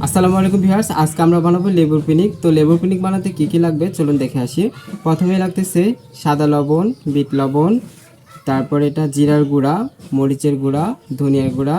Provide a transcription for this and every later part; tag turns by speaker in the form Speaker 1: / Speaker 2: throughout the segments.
Speaker 1: আসসালামু আলাইকুম ভিউয়ার্স, আজকে আমরা বানাবো লেবুর পিনিক। তো লেবুর পিনিক বানাতে কি কি লাগবে চলুন দেখে আসি। প্রথমে লাগতেছে সাদা লবণ, বিট লবণ, তারপর এটা জিরার গুঁড়া, মরিচের গুঁড়া, ধনিয়ার গুঁড়া,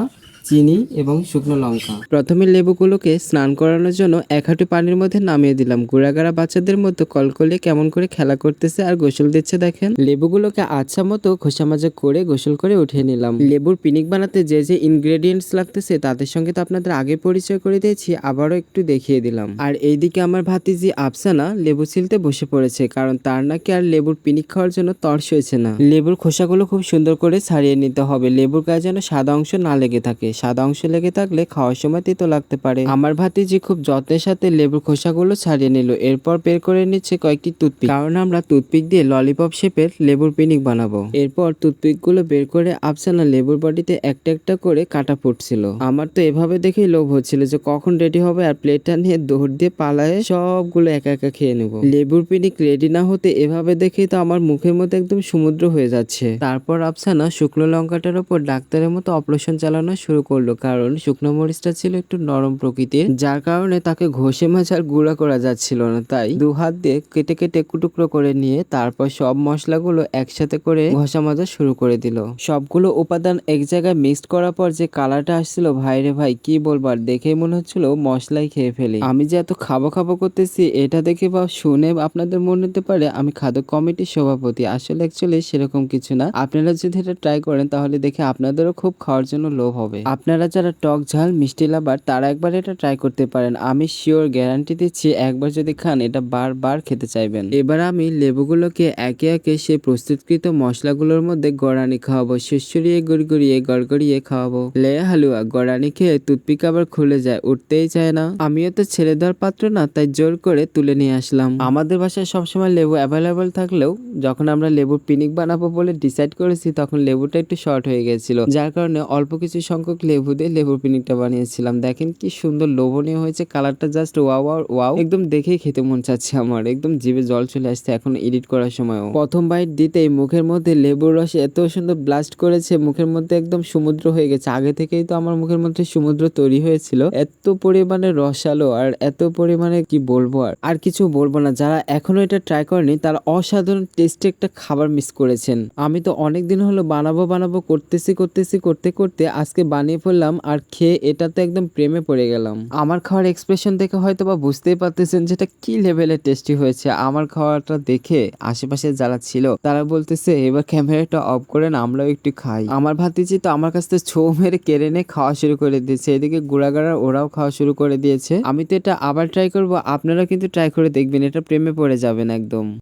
Speaker 1: চিনি এবং শুকনো লঙ্কা। প্রথমে লেবুগুলোকে স্নান করানোর জন্য এক হাঁটু পানির মধ্যে নামিয়ে দিলাম। গুড়াগাড়া বাচ্চাদের মতো কলকলে কেমন করে খেলা করতেছে আর গোসল দিচ্ছে দেখেন। লেবুগুলোকে আচ্ছা মতো খোসা মাজা করে গোসল করে উঠিয়ে নিলাম। লেবুর পিনিক বানাতে যে যে ইনগ্রেডিয়েন্টস লাগতেছে তাদের সঙ্গে তো আপনাদের আগে পরিচয় করে দিয়েছি, আবারও একটু দেখিয়ে দিলাম। আর এইদিকে আমার ভাতিজি আফসানা লেবু ছিলতে বসে পড়েছে, কারণ তার নাকি আর লেবুর পিনিক খাওয়ার জন্য তর্স হয়েছে না। লেবুর খোসাগুলো খুব সুন্দর করে ছাড়িয়ে নিতে হবে। লেবুর গায়ে যেন সাদা অংশ না লেগে থাকে, সাদা অংশ লেগে থাকলে খাওয়ার সময় তিতো লাগতে পারে। আমার ভাতিজি খুব যত্নের সাথে লেবুর খোসাগুলো ছাড়িয়ে নিল। এরপর বের করে নিচ্ছে কয়েকটি টুথপিক, কারণ আমরা টুথপিক দিয়ে ললিপপ শেপের লেবুর পিনিক বানাবো। এরপর টুথপিক গুলো বের করে আফসানা লেবুর বডিতে একটা একটা করে কাটা ফুটছিল। আমার তো এভাবে দেখেই লোভ হচ্ছিল যে কখন রেডি হবে আর প্লেটটা নিয়ে দৌড় দিয়ে পালায়ে সবগুলো একা একা খেয়ে নেব। লেবুর পিনিক রেডি না হতে এভাবে দেখেই তো আমার মুখের মধ্যে একদম সমুদ্র হয়ে যাচ্ছে। তারপর আফসানা শুকনো লঙ্কাটার উপর ডাক্তারের মতো অপারেশন চালানো শুরু করলো, কারণ শুকনো মরিচটা ছিল একটু নরম প্রকৃতির, যার কারণে তাকে ঘষে মাজার গুঁড়া করা যাচ্ছিল না। তাই দু হাত দিয়ে কেটে কেটে টুকরো করে নিয়ে তারপর সব মশলাগুলো একসাথে করে ঘষা মাজা শুরু করে দিল। সবগুলো উপাদান এক জায়গায় মিক্সড করার পর যে কালারটা আসছিল, ভাই রে ভাই কি বলবার, দেখেই মনে হচ্ছিল মশলাই খেয়ে ফেলি। আমি যে এত খাবো খাবো করতেছি এটা দেখে বা শুনে আপনাদের মনে হতে পারে আমি খাদ্য কমিটির সভাপতি। আসলে অ্যাকচুয়ালি সেরকম কিছু না। আপনারা যদি এটা ট্রাই করেন তাহলে দেখে আপনাদেরও খুব খাওয়ার জন্য লোভ হবে। আপনারা যারা টক ঝাল মিষ্টি লাভার তারা একবার এটা ট্রাই করতে পারেন। আমি শিওর গ্যারান্টি দিচ্ছি একবার যদি খান এটা বারবার খেতে চাইবেন। এবার আমি লেবুগুলোকে একে একে সে প্রস্তুতকৃত মশলাগুলোর মধ্যে গড়ানি খাওয়াবো, সুড়সুড়িয়ে গড়গড়িয়ে গড়গড়িয়ে খাওয়াবো। লেয়া হালুয়া গড়ানি খেয়ে টুথপিক আবার খুলে যায়, উঠতেই চায় না। আমিও তো ছেড়ে দেওয়ার পাত্র না, তাই জোর করে তুলে নিয়ে আসলাম। আমাদের বাসায় সবসময় লেবু অ্যাভেলেবল থাকলেও যখন আমরা লেবুর পিনিক বানাবো বলে ডিসাইড করেছি তখন লেবুটা একটু শর্ট হয়ে গেছিল, যার কারণে অল্প কিছু সংখ্যক লেবু দিয়ে লেবুর পিনিকটা বানিয়েছিলাম। দেখেন কি সুন্দর লোভনীয় হয়েছে, কালারটা জাস্ট ওয়াও ওয়াও, একদম দেখেই খেতে মন চাচ্ছে আমার, একদম জিভে জল চলে আসছে এখন এডিট করার সময়ও। প্রথম বাইট দিতেই মুখের মধ্যে লেবুর রস এত সুন্দর ব্লাস্ট করেছে, মুখের মধ্যে একদম সমুদ্র হয়ে গেছে। আগে থেকেই তো আমার মুখের মধ্যে সমুদ্র তৈরি হয়েছিল, এত পরিমাণে রসালো আর এত পরিমাণে কি বলবো, আর কিছু বলবো না। যারা এখনো এটা ট্রাই করেনি তারা অসাধারণ টেস্টে একটা খাবার মিস করেছেন। আমি তো অনেকদিন হলো বানাবো বানাবো করতে করতে আজকে বানিয়ে ফেললাম, আর খেয়ে এটা তো একদম প্রেমে পড়ে গেলাম। আমার খাওয়ার এক্সপ্রেশন দেখে হয়তো বা বুঝতেই পারতেছেন যেটা কি লেভেলের টেস্টি হয়েছে। আমার খাওয়াটা দেখে আশেপাশে যারা ছিল তারা বলতেছে এবার ক্যামেরাটা অফ করেন আমরাও একটু খাই। আমার ভাতিজি তো আমার কাছ থেকে ছো মেরে কেড়ে নিয়ে খাওয়া শুরু করে দিয়েছে, এদিকে গুড়াগাড়া ওরাও খাওয়া শুরু করে দিয়েছে। আমি তো এটা আবার ট্রাই করবো, আপনারা কিন্তু ট্রাই করে দেখবেন, এটা প্রেমে পড়ে যাবেন একদম।